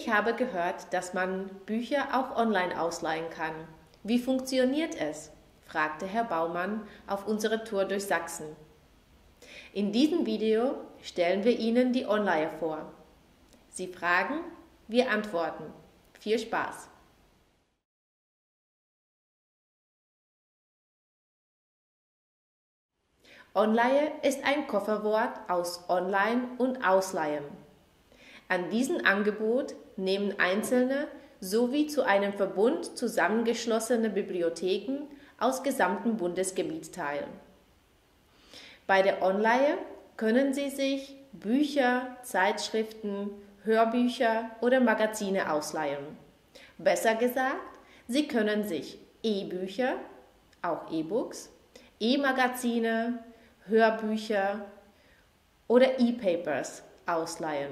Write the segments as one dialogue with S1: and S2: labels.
S1: Ich habe gehört, dass man Bücher auch online ausleihen kann. Wie funktioniert es? Fragte Herr Baumann auf unserer Tour durch Sachsen. In diesem Video stellen wir Ihnen die Onleihe vor. Sie fragen, wir antworten. Viel Spaß! Onleihe ist ein Kofferwort aus Online und Ausleihen. An diesem Angebot nehmen einzelne sowie zu einem Verbund zusammengeschlossene Bibliotheken aus gesamtem Bundesgebiet teil. Bei der Onleihe können Sie sich Bücher, Zeitschriften, Hörbücher oder Magazine ausleihen. Besser gesagt, Sie können sich E-Bücher, auch E-Books, E-Magazine, Hörbücher oder E-Papers ausleihen.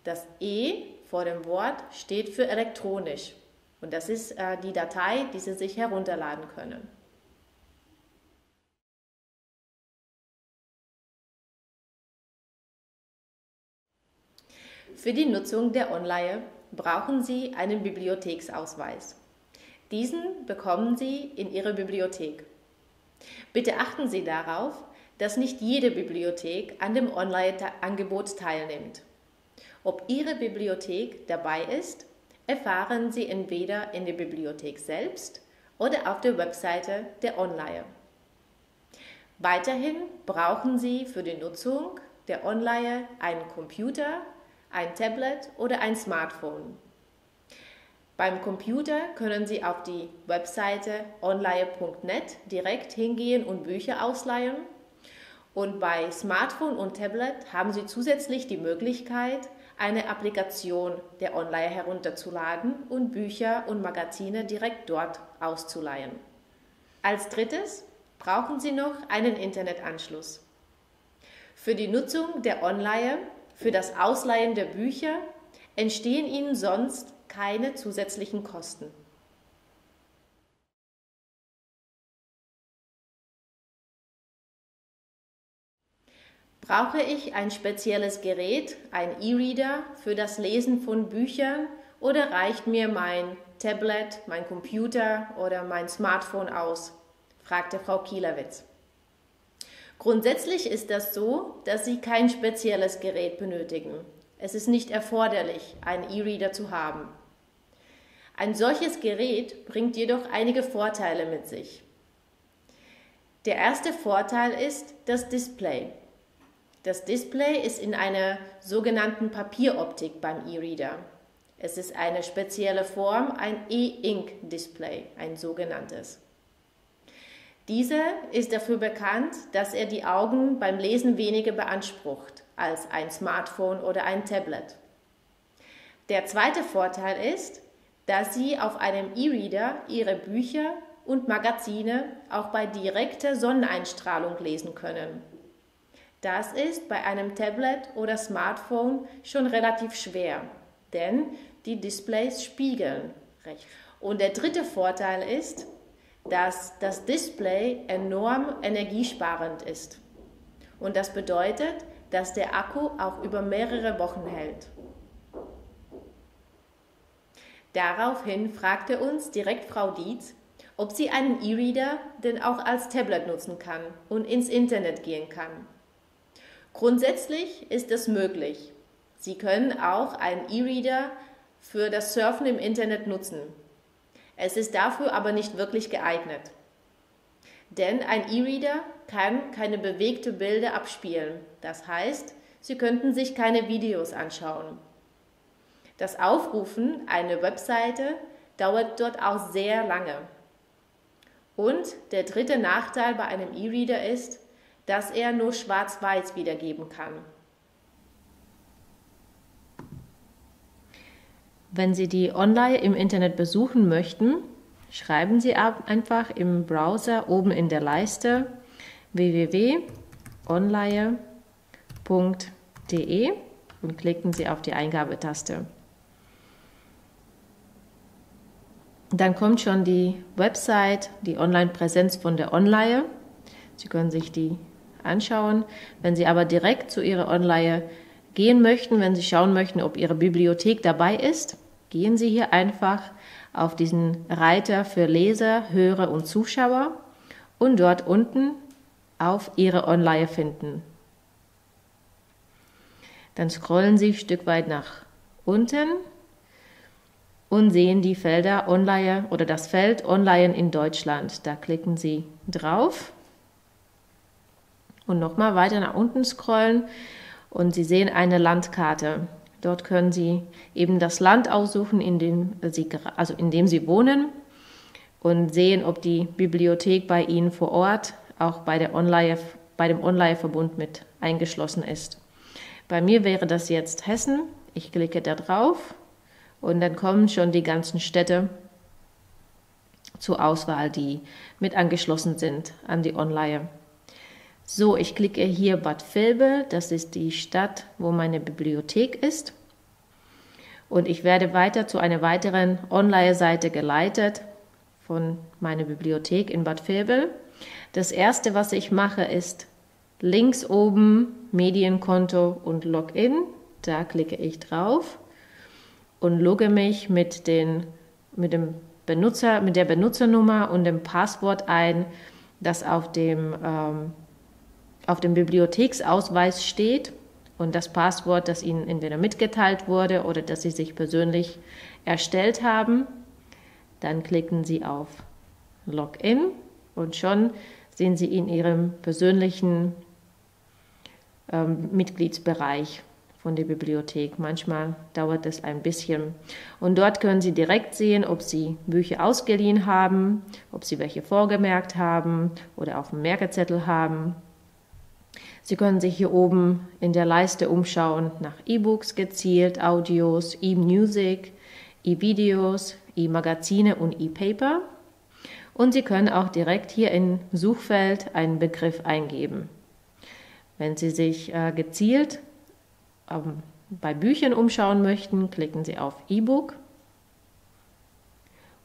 S1: Das E vor dem Wort steht für elektronisch und das ist die Datei, die Sie sich herunterladen können. Für die Nutzung der Onleihe brauchen Sie einen Bibliotheksausweis. Diesen bekommen Sie in Ihrer Bibliothek. Bitte achten Sie darauf, dass nicht jede Bibliothek an dem Onleihe-Angebot teilnimmt. Ob Ihre Bibliothek dabei ist, erfahren Sie entweder in der Bibliothek selbst oder auf der Webseite der Onleihe. Weiterhin brauchen Sie für die Nutzung der Onleihe einen Computer, ein Tablet oder ein Smartphone. Beim Computer können Sie auf die Webseite onleihe.net direkt hingehen und Bücher ausleihen. Und bei Smartphone und Tablet haben Sie zusätzlich die Möglichkeit, eine Applikation der Onleihe herunterzuladen und Bücher und Magazine direkt dort auszuleihen. Als drittes brauchen Sie noch einen Internetanschluss. Für die Nutzung der Onleihe, für das Ausleihen der Bücher entstehen Ihnen sonst keine zusätzlichen Kosten. Brauche ich ein spezielles Gerät, ein E-Reader, für das Lesen von Büchern oder reicht mir mein Tablet, mein Computer oder mein Smartphone aus? Fragte Frau Kielewitz. Grundsätzlich ist das so, dass Sie kein spezielles Gerät benötigen. Es ist nicht erforderlich, einen E-Reader zu haben. Ein solches Gerät bringt jedoch einige Vorteile mit sich. Der erste Vorteil ist das Display. Das Display ist in einer sogenannten Papieroptik beim E-Reader. Es ist eine spezielle Form, ein E-Ink-Display, ein sogenanntes. Dieser ist dafür bekannt, dass er die Augen beim Lesen weniger beansprucht als ein Smartphone oder ein Tablet. Der zweite Vorteil ist, dass Sie auf einem E-Reader Ihre Bücher und Magazine auch bei direkter Sonneneinstrahlung lesen können. Das ist bei einem Tablet oder Smartphone schon relativ schwer, denn die Displays spiegeln recht. Und der dritte Vorteil ist, dass das Display enorm energiesparend ist. Und das bedeutet, dass der Akku auch über mehrere Wochen hält. Daraufhin fragte uns direkt Frau Dietz, ob sie einen E-Reader denn auch als Tablet nutzen kann und ins Internet gehen kann. Grundsätzlich ist es möglich. Sie können auch einen E-Reader für das Surfen im Internet nutzen. Es ist dafür aber nicht wirklich geeignet. Denn ein E-Reader kann keine bewegten Bilder abspielen. Das heißt, Sie könnten sich keine Videos anschauen. Das Aufrufen einer Webseite dauert dort auch sehr lange. Und der dritte Nachteil bei einem E-Reader ist, dass er nur schwarz-weiß wiedergeben kann. Wenn Sie die Onleihe im Internet besuchen möchten, schreiben Sie einfach im Browser oben in der Leiste www.onleihe.de und klicken Sie auf die Eingabetaste. Dann kommt schon die Website, die Online-Präsenz von der Onleihe. Sie können sich die anschauen. Wenn Sie aber direkt zu Ihrer Onleihe gehen möchten, wenn Sie schauen möchten, ob Ihre Bibliothek dabei ist, gehen Sie hier einfach auf diesen Reiter für Leser, Hörer und Zuschauer und dort unten auf Ihre Online finden. Dann scrollen Sie ein Stück weit nach unten und sehen die Felder Online oder das Feld Online in Deutschland. Da klicken Sie drauf und nochmal weiter nach unten scrollen und Sie sehen eine Landkarte. Dort können Sie eben das Land aussuchen, in dem Sie wohnen und sehen, ob die Bibliothek bei Ihnen vor Ort auch bei dem Online-Verbund mit eingeschlossen ist. Bei mir wäre das jetzt Hessen. Ich klicke da drauf und dann kommen schon die ganzen Städte zur Auswahl, die mit angeschlossen sind an die Online. So, ich klicke hier Bad Vilbel, das ist die Stadt, wo meine Bibliothek ist. Und ich werde weiter zu einer weiteren Online-Seite geleitet von meiner Bibliothek in Bad Vilbel. Das erste, was ich mache, ist links oben Medienkonto und Login. Da klicke ich drauf und logge mich mit der Benutzernummer und dem Passwort ein, das auf dem Bibliotheksausweis steht und das Passwort, das Ihnen entweder mitgeteilt wurde oder das Sie sich persönlich erstellt haben. Dann klicken Sie auf Login und schon sehen Sie in Ihrem persönlichen Mitgliedsbereich von der Bibliothek. Manchmal dauert es ein bisschen. Und dort können Sie direkt sehen, ob Sie Bücher ausgeliehen haben, ob Sie welche vorgemerkt haben oder auf dem Merkezettel haben. Sie können sich hier oben in der Leiste umschauen nach E-Books gezielt, Audios, E-Music, E-Videos, E-Magazine und E-Paper. Und Sie können auch direkt hier im Suchfeld einen Begriff eingeben. Wenn Sie sich gezielt bei Büchern umschauen möchten, klicken Sie auf E-Book.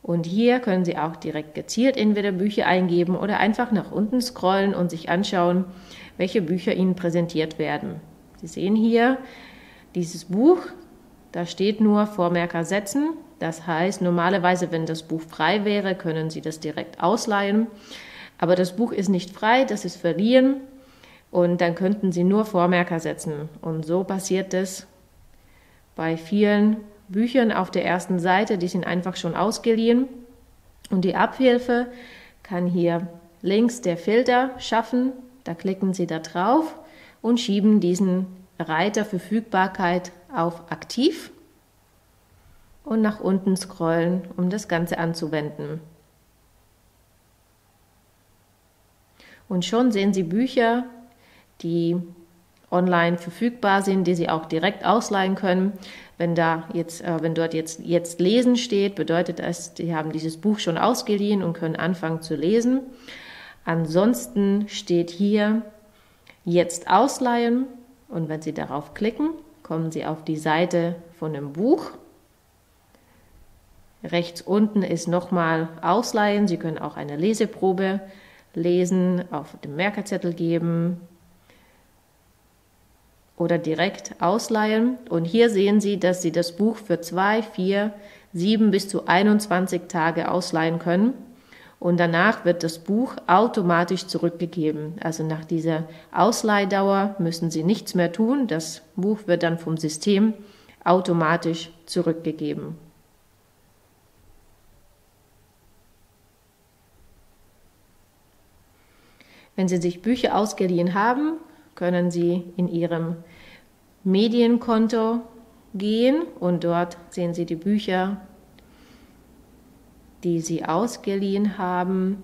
S1: Und hier können Sie auch direkt gezielt entweder Bücher eingeben oder einfach nach unten scrollen und sich anschauen, welche Bücher Ihnen präsentiert werden. Sie sehen hier dieses Buch, da steht nur Vormerker setzen. Das heißt, normalerweise, wenn das Buch frei wäre, können Sie das direkt ausleihen. Aber das Buch ist nicht frei, das ist verliehen. Und dann könnten Sie nur Vormerker setzen. Und so passiert es bei vielen Büchern auf der ersten Seite, die sind einfach schon ausgeliehen. Und die Abhilfe kann hier links der Filter schaffen. Da klicken Sie da drauf und schieben diesen Reiter Verfügbarkeit auf Aktiv und nach unten scrollen, um das Ganze anzuwenden. Und schon sehen Sie Bücher, die online verfügbar sind, die Sie auch direkt ausleihen können. Wenn dort jetzt Lesen steht, bedeutet das, Sie haben dieses Buch schon ausgeliehen und können anfangen zu lesen. Ansonsten steht hier jetzt ausleihen und wenn Sie darauf klicken, kommen Sie auf die Seite von dem Buch. Rechts unten ist nochmal ausleihen. Sie können auch eine Leseprobe lesen, auf dem Merkerzettel geben oder direkt ausleihen. Und hier sehen Sie, dass Sie das Buch für 2, 4, 7 bis zu 21 Tage ausleihen können. Und danach wird das Buch automatisch zurückgegeben. Also nach dieser Ausleihdauer müssen Sie nichts mehr tun. Das Buch wird dann vom System automatisch zurückgegeben. Wenn Sie sich Bücher ausgeliehen haben, können Sie in Ihrem Medienkonto gehen und dort sehen Sie die Bücher, die Sie ausgeliehen haben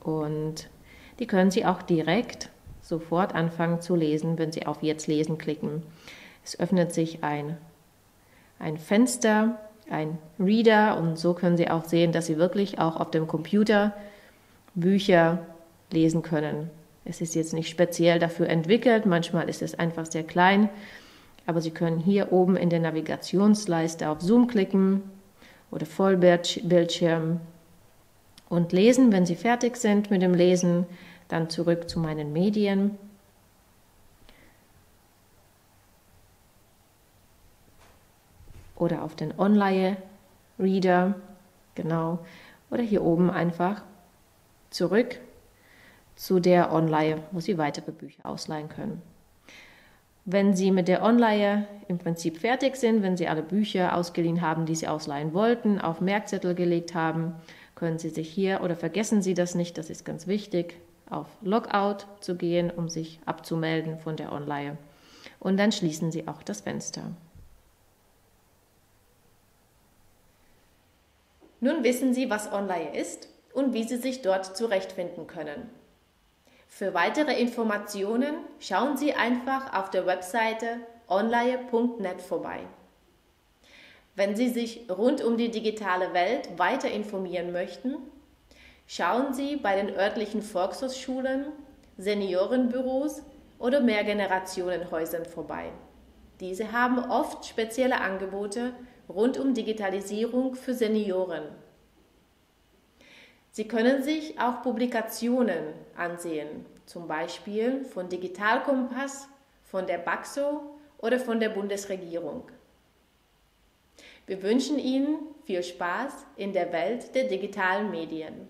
S1: und die können Sie auch direkt sofort anfangen zu lesen, wenn Sie auf Jetzt lesen klicken. Es öffnet sich ein Fenster, ein Reader und so können Sie auch sehen, dass Sie wirklich auch auf dem Computer Bücher lesen können. Es ist jetzt nicht speziell dafür entwickelt, manchmal ist es einfach sehr klein, aber Sie können hier oben in der Navigationsleiste auf Zoom klicken oder Vollbildschirm und lesen. Wenn Sie fertig sind mit dem Lesen, dann zurück zu meinen Medien. Oder auf den Reader, genau, oder hier oben einfach zurück zu der Online, wo Sie weitere Bücher ausleihen können. Wenn Sie mit der Online im Prinzip fertig sind, wenn Sie alle Bücher ausgeliehen haben, die Sie ausleihen wollten, auf Merkzettel gelegt haben, können Sie sich hier, oder vergessen Sie das nicht, das ist ganz wichtig, auf Logout zu gehen, um sich abzumelden von der Online. Und dann schließen Sie auch das Fenster. Nun wissen Sie, was Online ist und wie Sie sich dort zurechtfinden können. Für weitere Informationen schauen Sie einfach auf der Webseite online.net vorbei. Wenn Sie sich rund um die digitale Welt weiter informieren möchten, schauen Sie bei den örtlichen Volkshochschulen, Seniorenbüros oder Mehrgenerationenhäusern vorbei. Diese haben oft spezielle Angebote rund um Digitalisierung für Senioren. Sie können sich auch Publikationen ansehen, zum Beispiel von Digitalkompass, von der BAXO oder von der Bundesregierung. Wir wünschen Ihnen viel Spaß in der Welt der digitalen Medien.